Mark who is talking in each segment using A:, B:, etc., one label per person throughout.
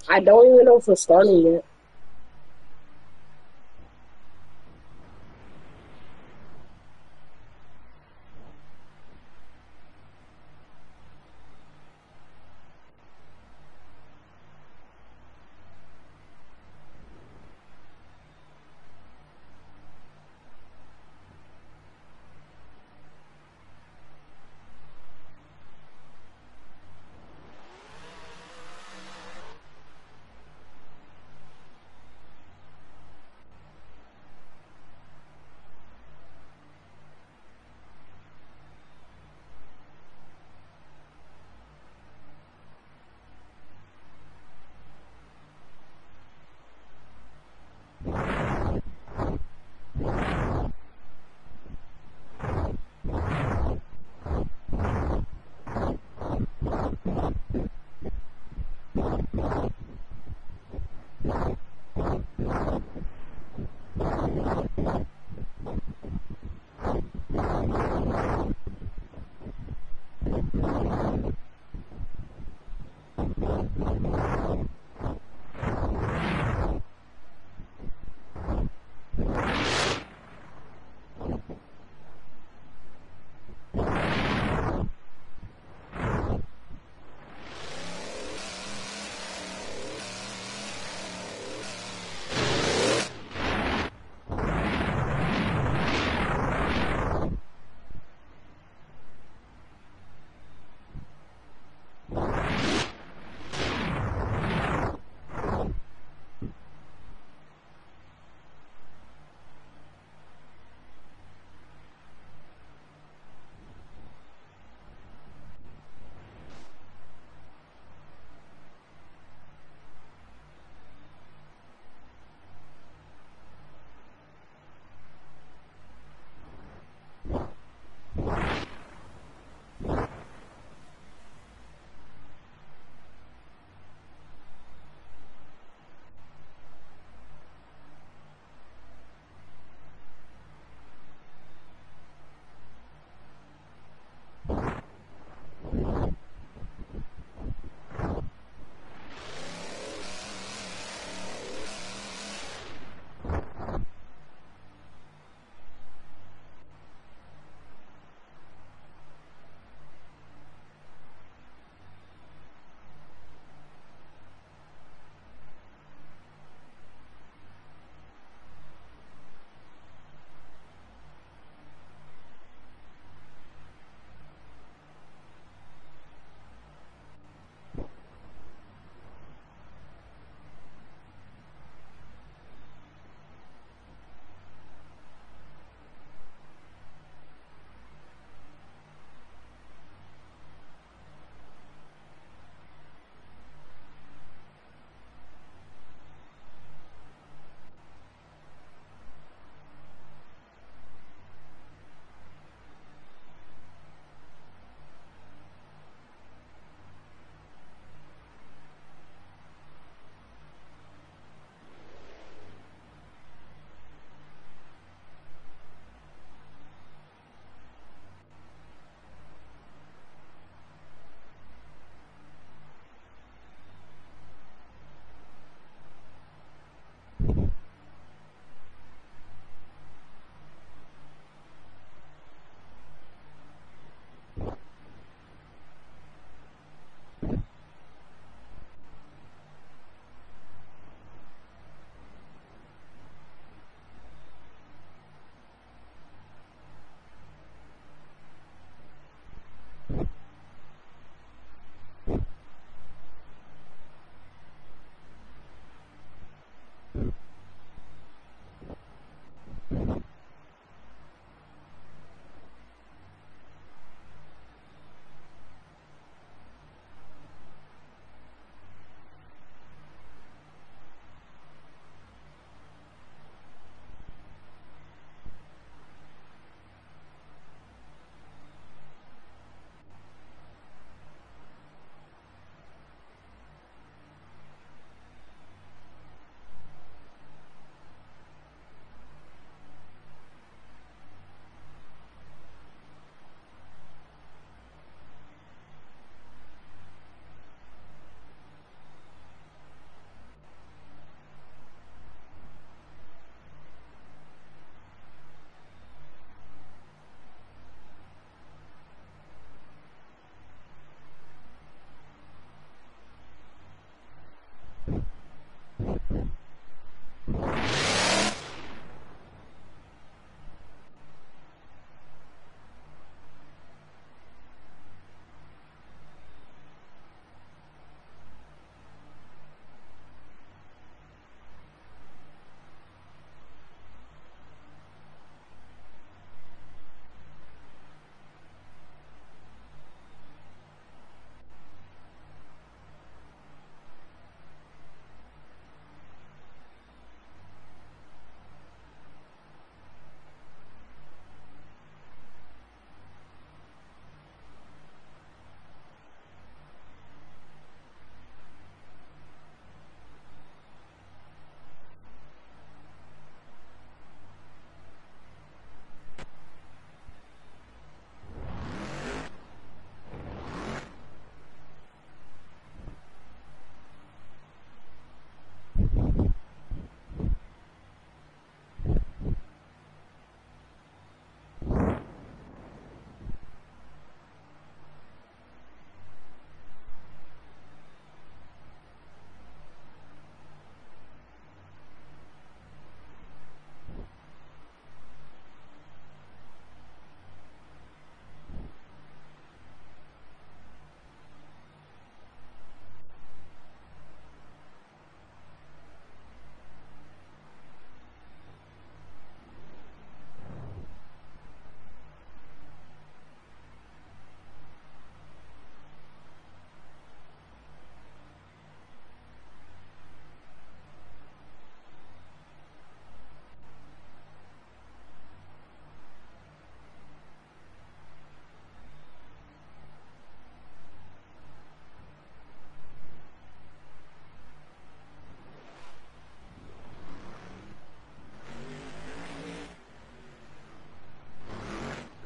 A: I don't even know if it's starting yet.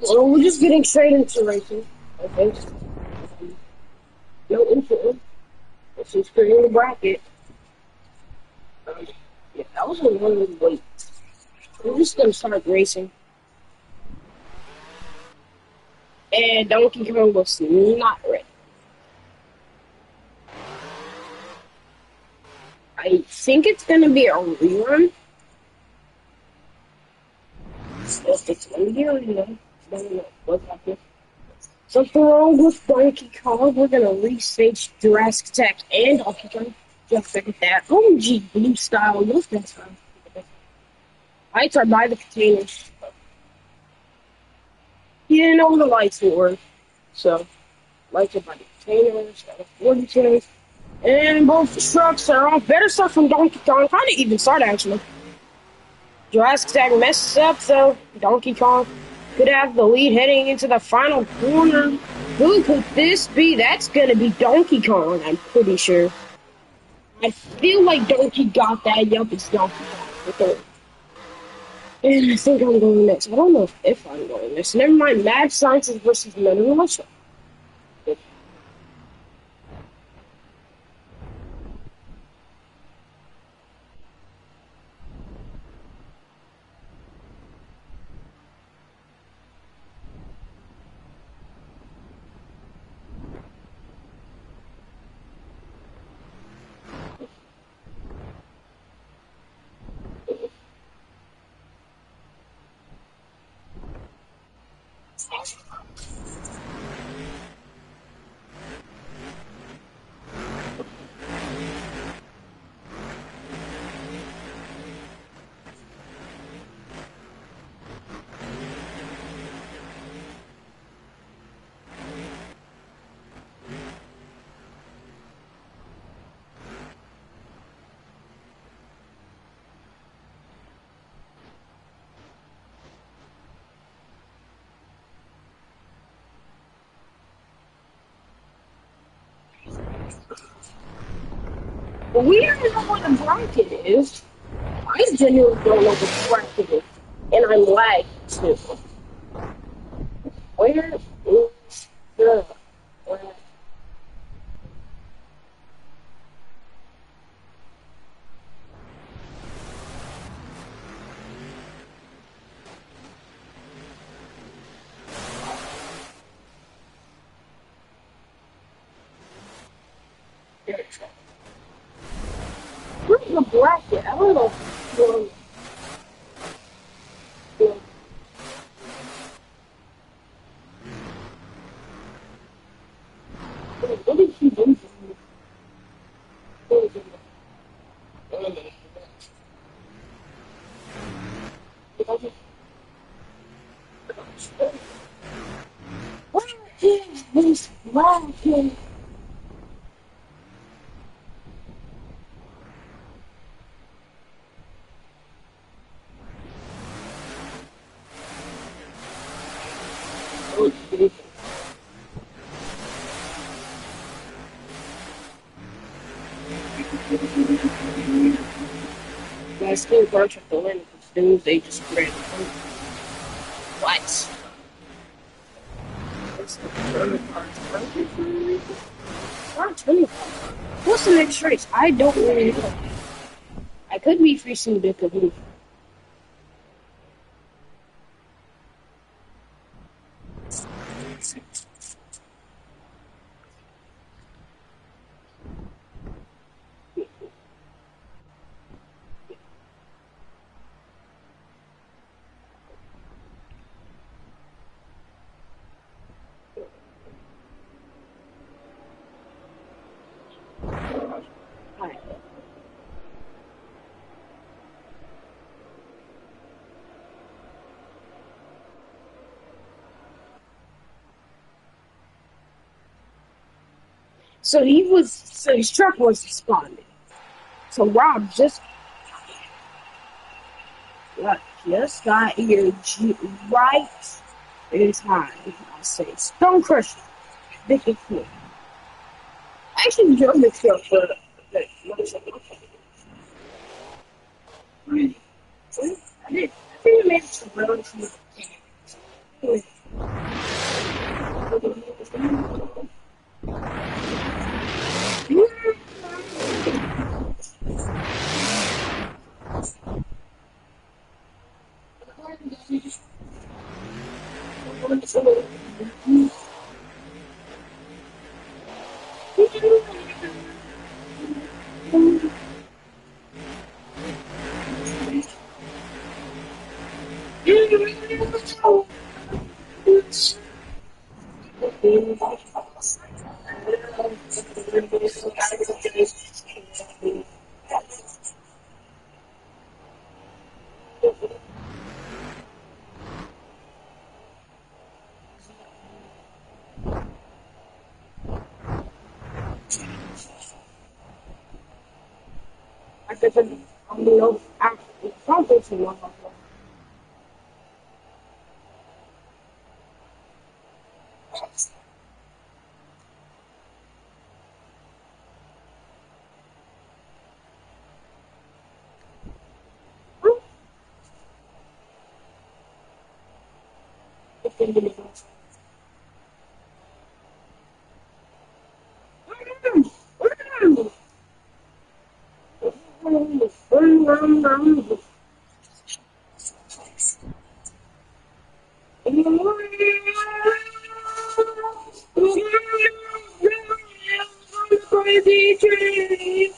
A: So we're just getting straight into racing. Okay. No intro. Let's just create a bracket. Yeah, that was a long wait. We're just gonna start racing. And Donkey Kong was not ready. I think it's gonna be a rerun. It's gonna be a rerun. I don't know what happened. Something wrong with Donkey Kong. We're gonna restage Jurassic Attack and Donkey Kong. Just look at that. OG blue style. Look at that time. Lights are by the containers. He didn't know the lights would work. So, lights are by the containers. Got a 42. And both trucks are off. Better start from Donkey Kong. Kind of even start, actually. Jurassic Attack messes up, though. Donkey Kong could have the lead heading into the final corner. Who could this be? That's going to be Donkey Kong, I'm pretty sure. I feel like Donkey got that. Yup, it's Donkey Kong. Okay. And I think I'm going next. I don't know if I'm going next. Never mind. Mad Sciences versus Men in Russia. But we don't know what the bracket is. I genuinely don't know what the bracket is. And I'm lagging too. Where is the bracket? a bracket. I don't know. Well, well, what did she do? What is this bracket? My school bunch of the win because dudes they just ran what? What's the tournament cards? Not 25. What's the next race? I don't really know. I could be facing the Caboose. Alright. So his truck was responding. So Rob just got here right in time. I'll say Stone Crusher, Vicky Ford. I actually drove this truck for the motorcycle. I did. I think I made it to relatively. I guess I'm below actually something one of them. Crazy tree.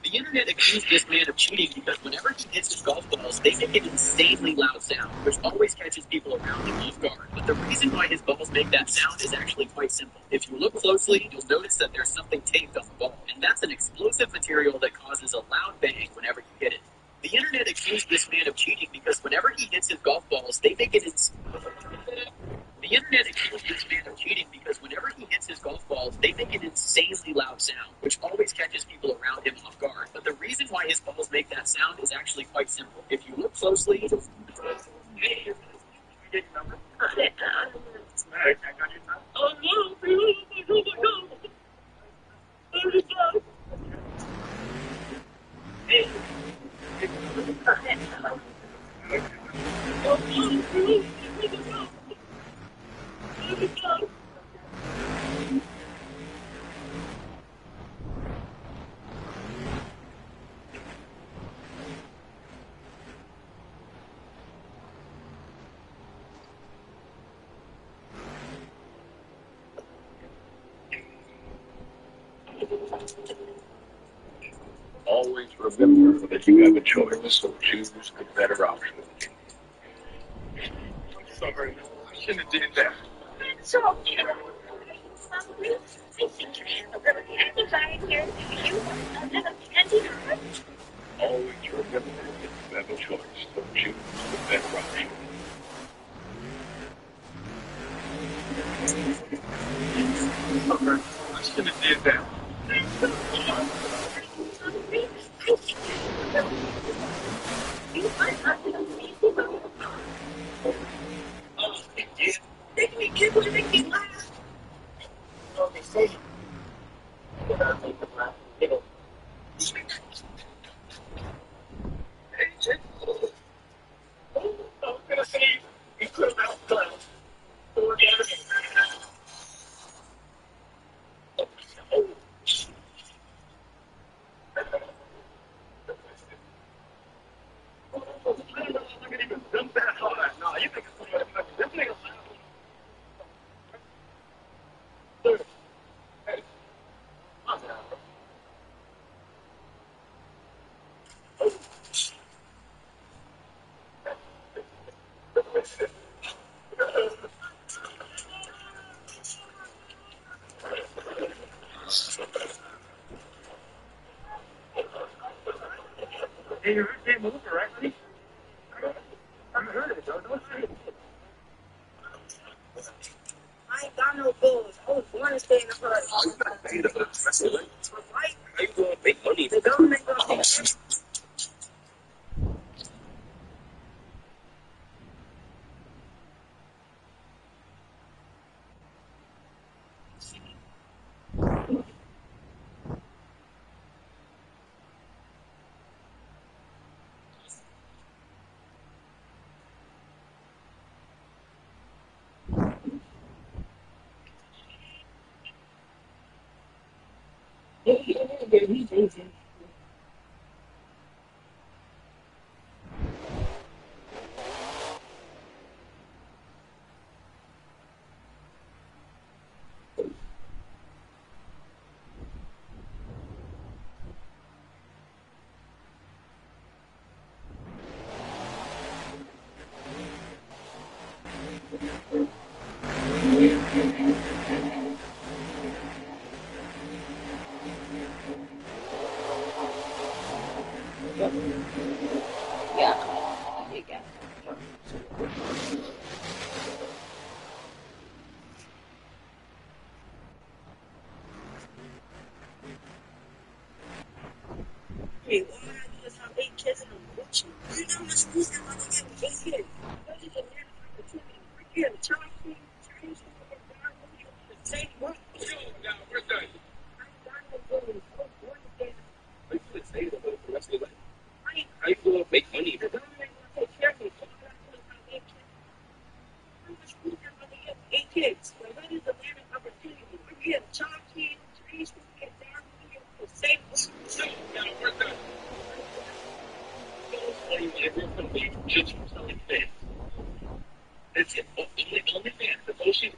B: The internet accused this man of cheating because whenever he hits his golf balls, they make an insanely loud sound, which always catches people around him off guard. But the reason why his balls make that sound is actually quite simple. If you look closely, you'll notice that there's something taped on the ball, and that's an explosive material that causes a loud bang whenever you hit it. The internet accused this man of cheating because whenever he hits his golf balls, they make an The internet accused this man of cheating because whenever he hits his golf balls, they make an insanely loud sound, which always catches people around him off guard. But the reason why his balls make that sound is actually quite simple. If you look closely,
C: Always remember that you have a choice, so choose the better option. I'm sorry, I shouldn't have did that.
D: So, I think you have a little candy bar here. You want a little candy bar?
C: Always remember that you have a choice, so choose the better option. Sorry, I shouldn't have did that. Hey, you can't move correctly? I haven't heard of it, though. Don't say it.
A: I ain't got no goals. I was born to stay in the hood.
C: I'm not paid of it. That's it.
A: Right?
C: How you gonna make money?
A: The government gonna pay. He's easy. Yeah. Yeah.
B: Hey, all I do is have 8 kids in a rotation. You know how much food they're going to get with 8 kids? Those are the man opportunity. Right here, the child food, Chinese food, and God will be the same one. Yo, now, where's that? I'm done with doing so born again. Are you going to stay the rest of your life? Right. How you going to make money? The government will take care of me. All I do is have 8 kids. How much food they're going to get with 8 kids? Like, that is the man opportunity. Right here, the child food, Chinese food, and God will be the same one. Yo, now, where's that? Everyone from me just from selling fans. That's it. Only fans. That's all she.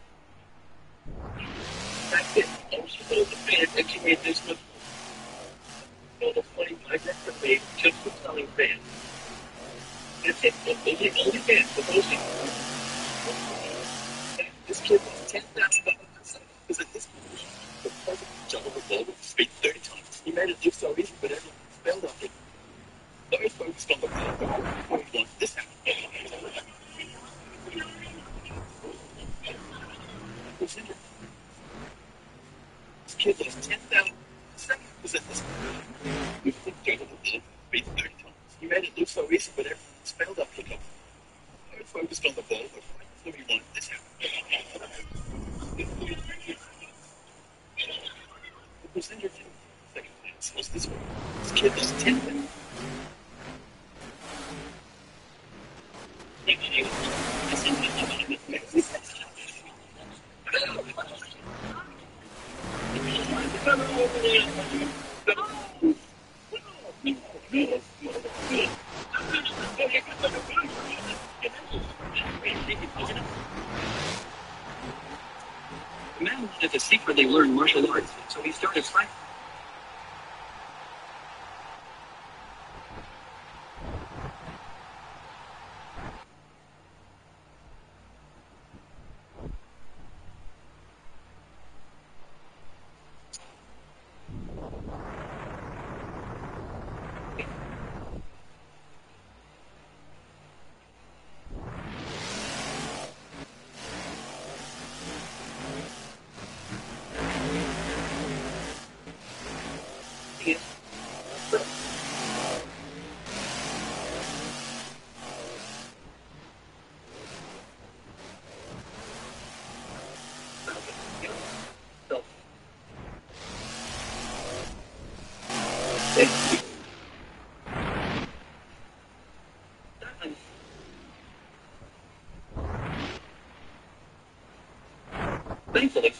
B: That's it. All she knows is fans, and she made this much. All the money I got from me just from selling fans. That's it. Only fans. That's all she. This kid was $10,000. Because at this point, the president John Revolver speak 30 times. He made it look so easy, but everyone spelled on it. Very focused on the ball. This happened. This kid was 10,000. Was at this point. We think John Revolver speak 30 times. He made it look so easy, but everyone spelled on it. Very focused on the ball, but right before he wanted this happened. It was entertaining. Second class was this one. This kid was 10,000. The man wanted to secretly learn martial arts, so he started practicing. Thankfully,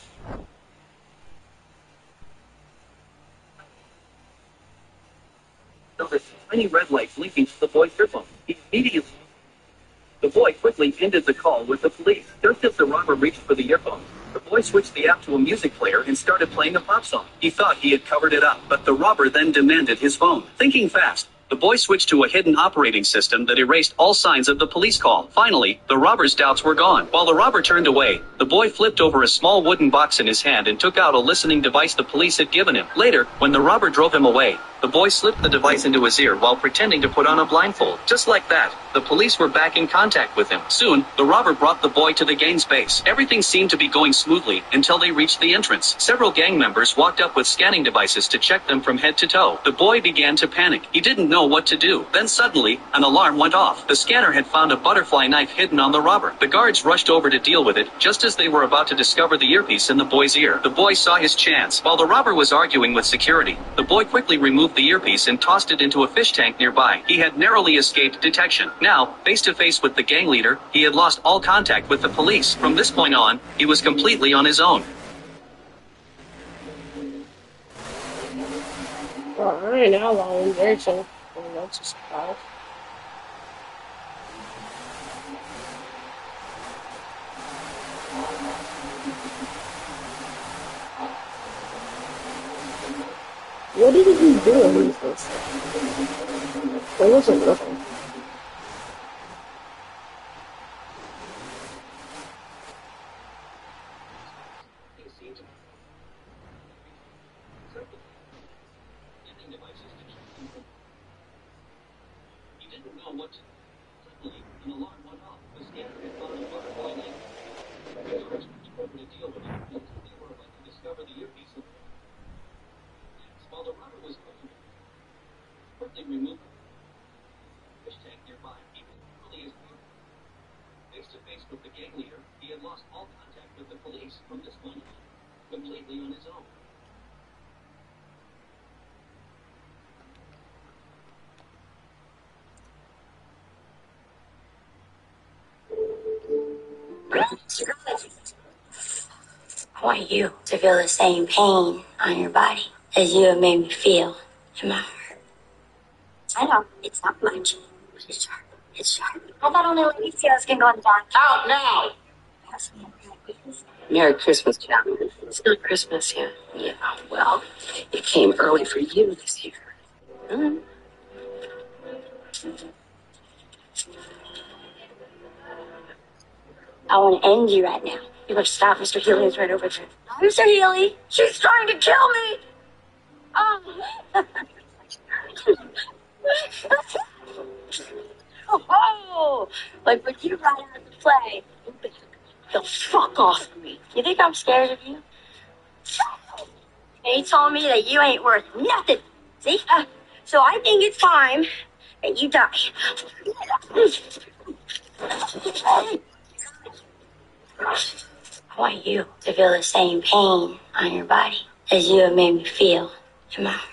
B: noticed tiny red lights blinking to the boy's earphone. The boy quickly ended the call with the police. Just as the robber reached for the earphones, the boy switched the app to a music player and started playing a pop song. He thought he had covered it up, but the robber then demanded his phone. Thinking fast, the boy switched to a hidden operating system that erased all signs of the police call. Finally, the robber's doubts were gone. While the robber turned away, the boy flipped over a small wooden box in his hand and took out a listening device the police had given him. Later, when the robber drove him away, the boy slipped the device into his ear while pretending to put on a blindfold. Just like that, the police were back in contact with him. Soon, the robber brought the boy to the gang's base. Everything seemed to be going smoothly until they reached the entrance. Several gang members walked up with scanning devices to check them from head to toe. The boy began to panic. He didn't know what to do. Then suddenly, an alarm went off. The scanner had found a butterfly knife hidden on the robber. The guards rushed over to deal with it, just as they were about to discover the earpiece in the boy's ear. The boy saw his chance. While the robber was arguing with security, the boy quickly removed the earpiece and tossed it into a fish tank nearby. He had narrowly escaped detection. Now, face to face with the gang leader, he had lost all contact with the police. From this point on, he was completely on his own.
A: Alright, now long there, so that's a surprise. What did he do when he first? There wasn't nothing.
B: I want you to feel the same pain on your body as you have made me feel in my heart. I know, it's not much, but it's sharp. It's sharp. I thought only Mjas can go in the dark. Out now! Merry Christmas, Chapman. It's not Christmas yet. Yeah, well, it came early for you this year. Mm-hmm. I want to end you right now. You better stop. Mr. Healy is right over there. Mr. Healy, she's trying to kill me. Oh. Oh, like when you run out of the play, you'll fuck off of me. You think I'm scared of you? They told me that you ain't worth nothing. See? So I think it's time that you die. I want you to feel the same pain on your body as you have made me feel in my heart.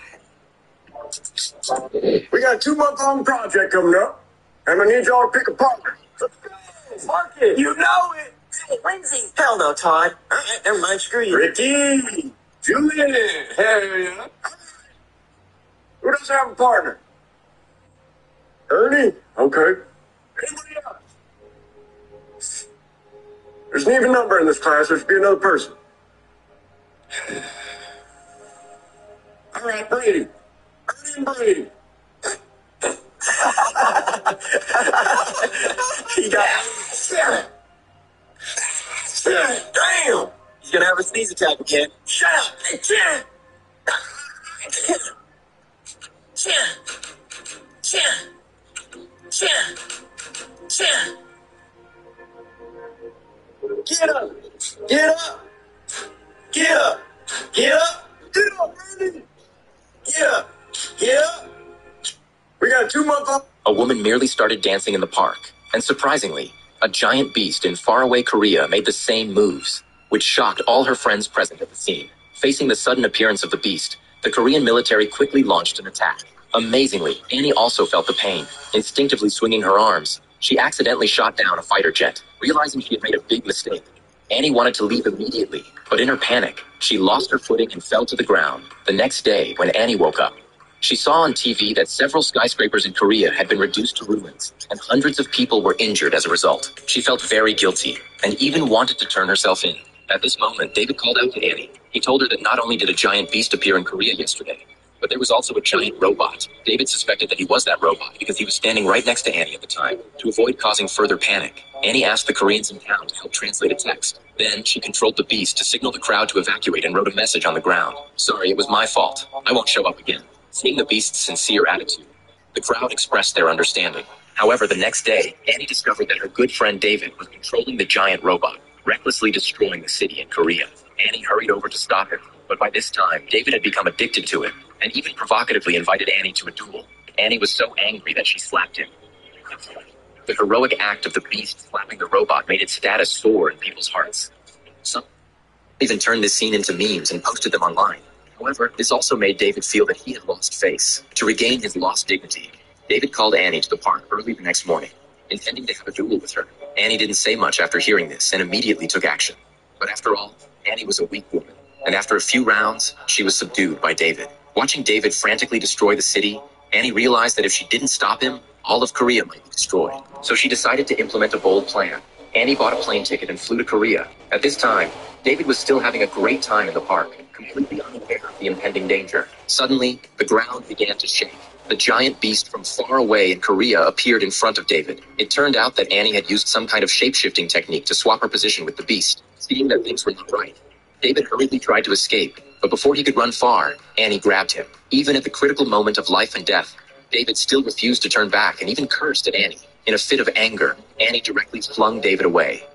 C: We got a 2-month-long project coming up, and I need y'all to pick a partner. Let's go! Mark it! You know it!
B: Hey, Lindsay.
E: Hell no, Todd. All right, never mind. Screw you.
C: Ricky! Julian! Hell yeah! Who doesn't have a partner? Ernie? Okay. Anybody else? There's an even number in this class. There should be another person. All right, Brady. Ernie and Brady.
E: You got
C: Shut it. Damn!
E: He's gonna have a sneeze attack again.
C: Shut up! Shut Get up! Get up! Get up! Get up! Get up, Brandon! Get up! Get up! We got a 2-month-long.
F: A woman merely started dancing in the park, and surprisingly, a giant beast in faraway Korea made the same moves, which shocked all her friends present at the scene. Facing the sudden appearance of the beast, the Korean military quickly launched an attack. Amazingly, Annie also felt the pain. Instinctively swinging her arms, she accidentally shot down a fighter jet. Realizing she had made a big mistake, Annie wanted to leave immediately, but in her panic, she lost her footing and fell to the ground. The next day, when Annie woke up, she saw on TV that several skyscrapers in Korea had been reduced to ruins, and hundreds of people were injured as a result. She felt very guilty, and even wanted to turn herself in. At this moment, David called out to Annie. He told her that not only did a giant beast appear in Korea yesterday, but there was also a giant robot. David suspected that he was that robot because he was standing right next to Annie at the time. To avoid causing further panic, Annie asked the Koreans in town to help translate a text. Then she controlled the beast to signal the crowd to evacuate and wrote a message on the ground. "Sorry, it was my fault. I won't show up again." Seeing the beast's sincere attitude, the crowd expressed their understanding. However, the next day, Annie discovered that her good friend David was controlling the giant robot, recklessly destroying the city in Korea. Annie hurried over to stop him, but by this time, David had become addicted to it, and even provocatively invited Annie to a duel. Annie was so angry that she slapped him. The heroic act of the beast slapping the robot made its status soar in people's hearts. Some even turned this scene into memes and posted them online. However, this also made David feel that he had lost face. To regain his lost dignity, David called Annie to the park early the next morning, intending to have a duel with her. Annie didn't say much after hearing this and immediately took action. But after all, Annie was a weak woman, and after a few rounds, she was subdued by David. Watching David frantically destroy the city, Annie realized that if she didn't stop him, all of Korea might be destroyed. So she decided to implement a bold plan. Annie bought a plane ticket and flew to Korea. At this time, David was still having a great time in the park, completely unaware of the impending danger. Suddenly, the ground began to shake. The giant beast from far away in Korea appeared in front of David. It turned out that Annie had used some kind of shape-shifting technique to swap her position with the beast. Seeing that things were not right, David hurriedly tried to escape, but before he could run far, Annie grabbed him. Even at the critical moment of life and death, David still refused to turn back and even cursed at Annie. In a fit of anger, Annie directly flung David away.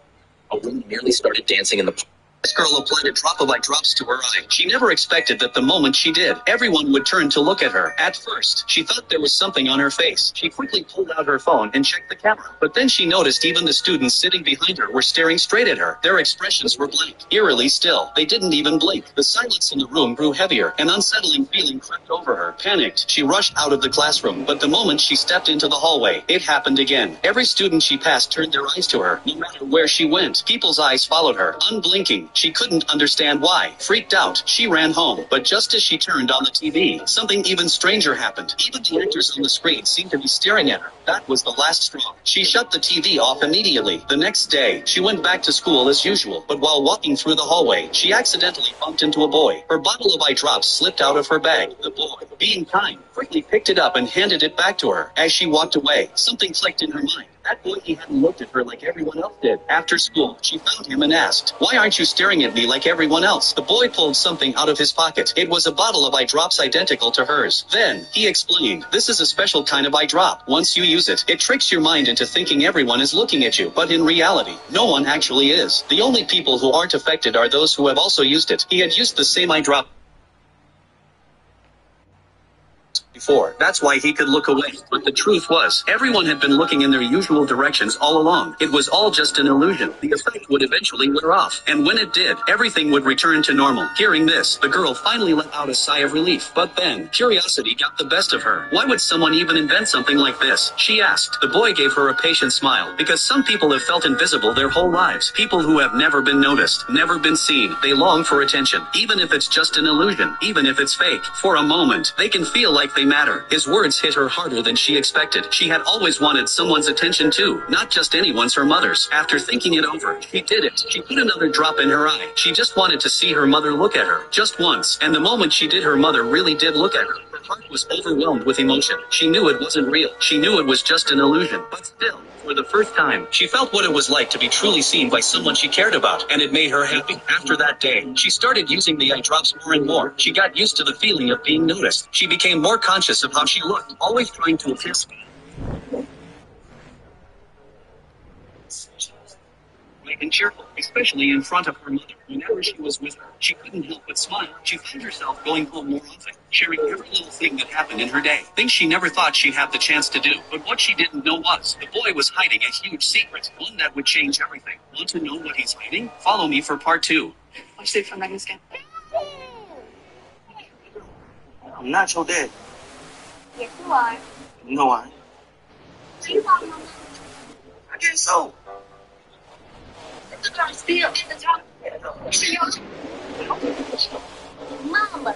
F: A woman merely started dancing in the
B: This girl applied a drop of eye drops to her eye. She never expected that the moment she did, everyone would turn to look at her. At first, she thought there was something on her face. She quickly pulled out her phone and checked the camera. But then she noticed even the students sitting behind her were staring straight at her. Their expressions were blank, eerily still. They didn't even blink. The silence in the room grew heavier. An unsettling feeling crept over her. Panicked, she rushed out of the classroom. But the moment she stepped into the hallway, it happened again. Every student she passed turned their eyes to her. No matter where she went, people's eyes followed her, unblinking. She couldn't understand why. Freaked out, she ran home. But just as she turned on the TV, something even stranger happened. Even the actors on the screen seemed to be staring at her. That was the last straw. She shut the TV off immediately. The next day, she went back to school as usual. But while walking through the hallway, she accidentally bumped into a boy. Her bottle of eye drops slipped out of her bag. The boy, being kind, quickly picked it up and handed it back to her. As she walked away, something clicked in her mind. That boy, he hadn't looked at her like everyone else did. After school, she found him and asked, "Why aren't you staring at me like everyone else?" The boy pulled something out of his pocket. It was a bottle of eye drops identical to hers. Then, he explained, "This is a special kind of eye drop. Once you use it, it tricks your mind into thinking everyone is looking at you. But in reality, no one actually is. The only people who aren't affected are those who have also used it." He had used the same eye drop before. That's why he could look away. But the truth was, everyone had been looking in their usual directions all along. It was all just an illusion. The effect would eventually wear off. And when it did, everything would return to normal. Hearing this, the girl finally let out a sigh of relief. But then, curiosity got the best of her. Why would someone even invent something like this? She asked. The boy gave her a patient smile. Because some people have felt invisible their whole lives. People who have never been noticed, never been seen. They long for attention. Even if it's just an illusion. Even if it's fake. For a moment, they can feel like they matter. His words hit her harder than she expected. She had always wanted someone's attention too, not just anyone's, her mother's. After thinking it over, she did it. She put another drop in her eye. She just wanted to see her mother look at her, just once. And the moment she did, her mother really did look at her. Her heart was overwhelmed with emotion. She knew it wasn't real. She knew it was just an illusion. But still, for the first time, she felt what it was like to be truly seen by someone she cared about, and it made her happy. After that day, she started using the eye drops more and more. She got used to the feeling of being noticed. She became more conscious of how she looked, always trying to appear and cheerful, especially in front of her mother. Whenever she was with her, she couldn't help but smile. She found herself going home more often, sharing every little thing that happened in her day. Things she never thought she'd have the chance to do. But what she didn't know was, the boy was hiding a huge secret, one that would change everything. Want to know what he's hiding? Follow me for part 2.
E: I'm not your dad.
D: Yes, you are.
E: No, I ain't.
D: Do you love mama?
E: I guess so.
D: The car still in the top. Mama.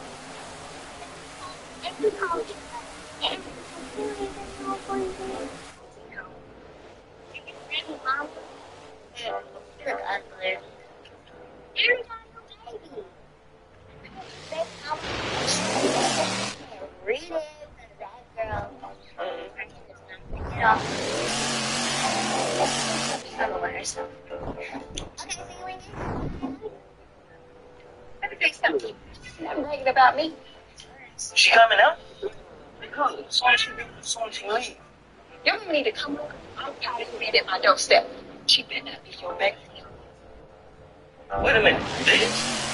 D: Every time Mama. You're ugly. Every time you baby. Read it, that girl. Get off. I'm gonna let herself. Okay, see you later. Let me tell you something. You're bragging about me.
E: She coming out? Because as soon as she leave.
D: Your mama need to come over. I'm tired of being at my doorstep. She better not be your back.
E: Wait a minute. This?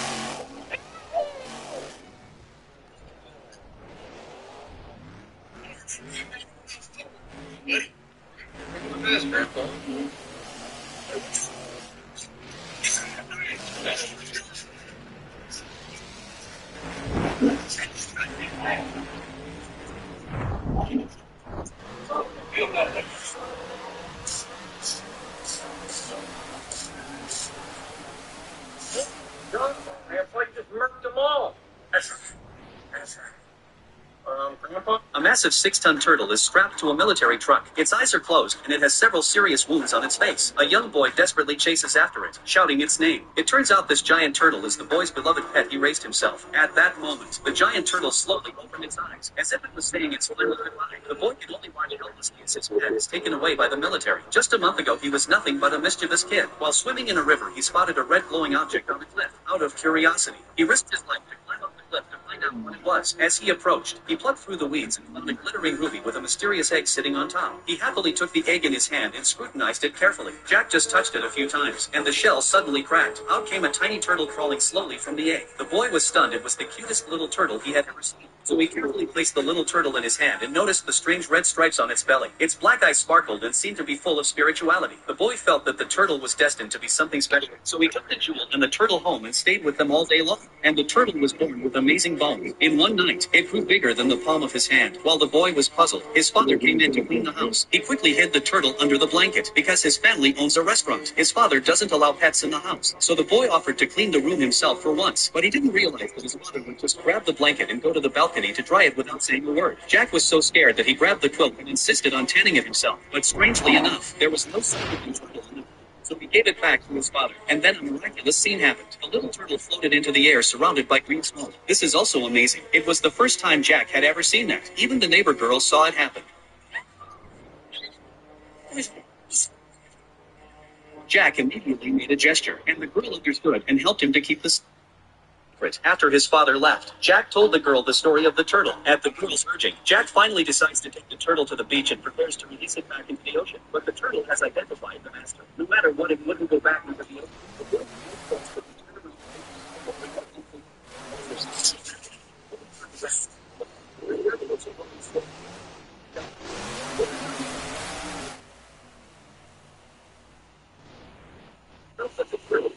B: A massive 6-ton turtle is strapped to a military truck. Its eyes are closed, and it has several serious wounds on its face. A young boy desperately chases after it, shouting its name. It turns out this giant turtle is the boy's beloved pet he raised himself. At that moment, the giant turtle slowly opened its eyes, as if it was saying its final goodbye. The boy could only watch helplessly as his pet is taken away by the military. Just a month ago, he was nothing but a mischievous kid. While swimming in a river, he spotted a red glowing object on the cliff. Out of curiosity, he risked his life to climb up the cliff to find out what it was. Mjas. As he approached, he plucked through the weeds and found a glittering ruby with a mysterious egg sitting on top. He happily took the egg in his hand and scrutinized it carefully. Jack just touched it a few times, and the shell suddenly cracked. Out came a tiny turtle crawling slowly from the egg. The boy was stunned. It was the cutest little turtle he had ever seen. So he carefully placed the little turtle in his hand and noticed the strange red stripes on its belly. Its black eyes sparkled and seemed to be full of spirituality. The boy felt that the turtle was destined to be something special. So he took the jewel and the turtle home and stayed with them all day long. And the turtle was born with amazing bones. In one night, it grew bigger than the palm of his hand. While the boy was puzzled, his father came in to clean the house. He quickly hid the turtle under the blanket because his family owns a restaurant. His father doesn't allow pets in the house. So the boy offered to clean the room himself for once, but he didn't realize that his father would just grab the blanket and go to the balcony to dry it without saying a word. Jack was so scared that he grabbed the quilt and insisted on tanning it himself. But strangely enough, there was no sign of the turtle in the room. So he gave it back to his father, and then a miraculous scene happened. The little turtle floated into the air surrounded by green smoke. This is also amazing. It was the first time Jack had ever seen that. Even the neighbor girl saw it happen. Jack immediately made a gesture, and the girl understood and helped him to keep the secret. After his father left, Jack told the girl the story of the turtle. At the girl's urging, Jack finally decides to take the turtle to the beach and prepares to release it back into the ocean. But the turtle has identified the master. No matter what, it wouldn't go back into the ocean. The girl trusts that the turtle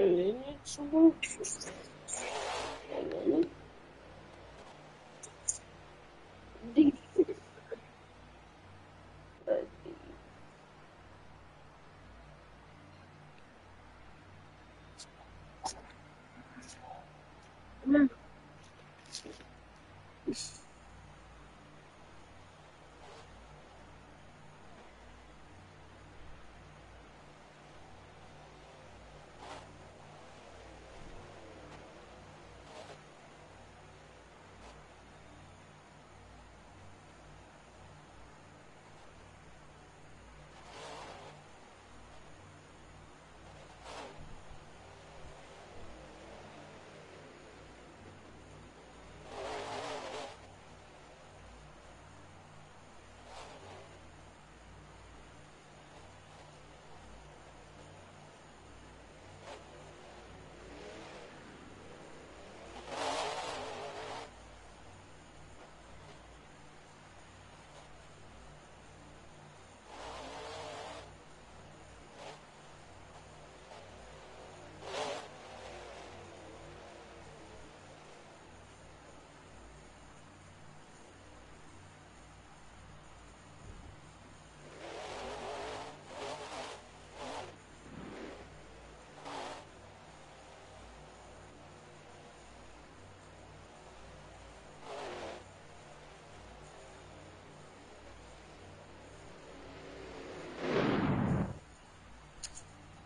A: And then it's and then deep.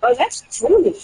A: Oh, that's true.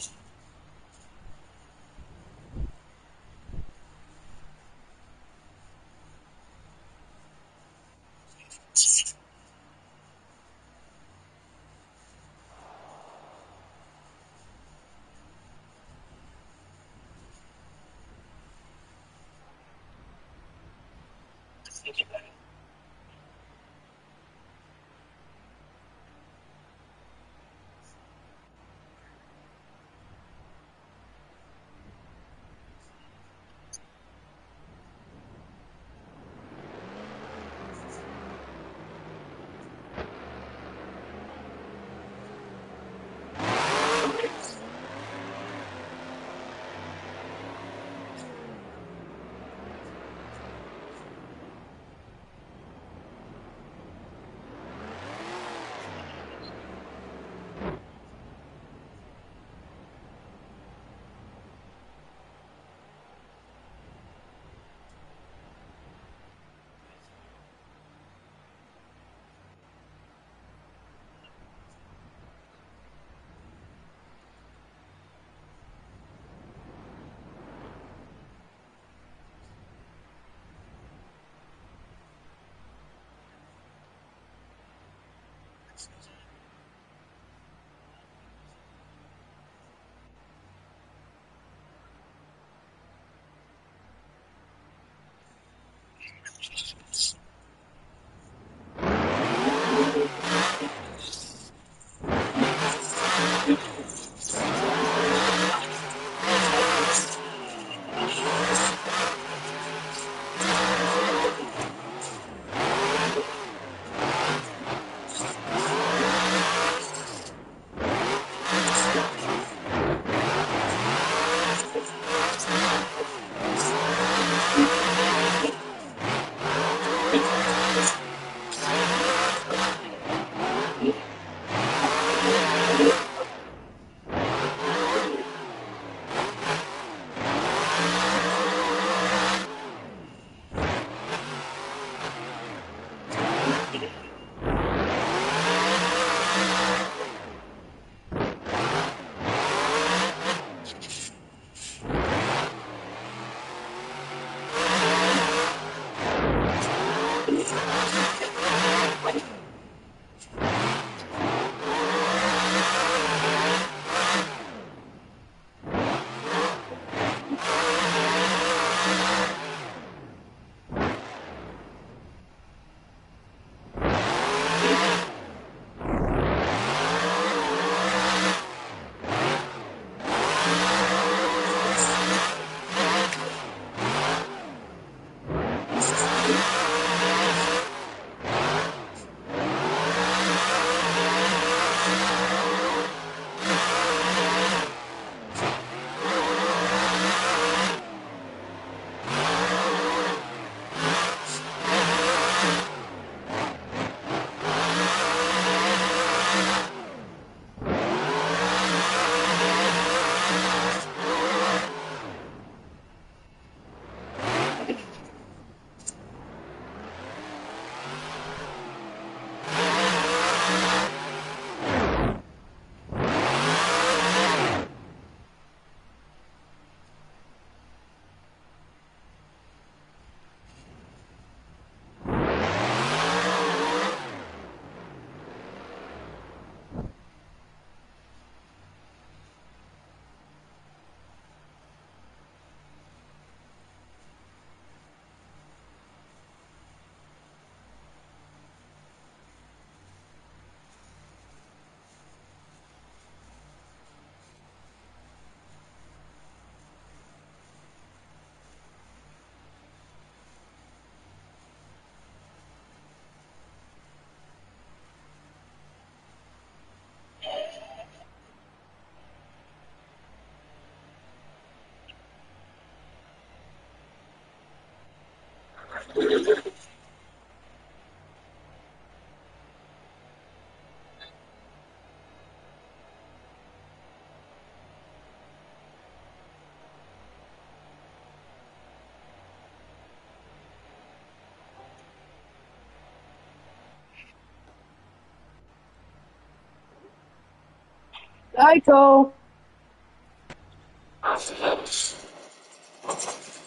A: Geico.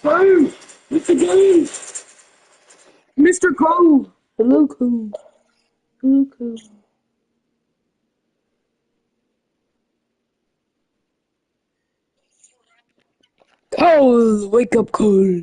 A: Hey, it's a game. Mr. Cole. Hello, Cole. Hello, Cole. Cole, wake up, Cole.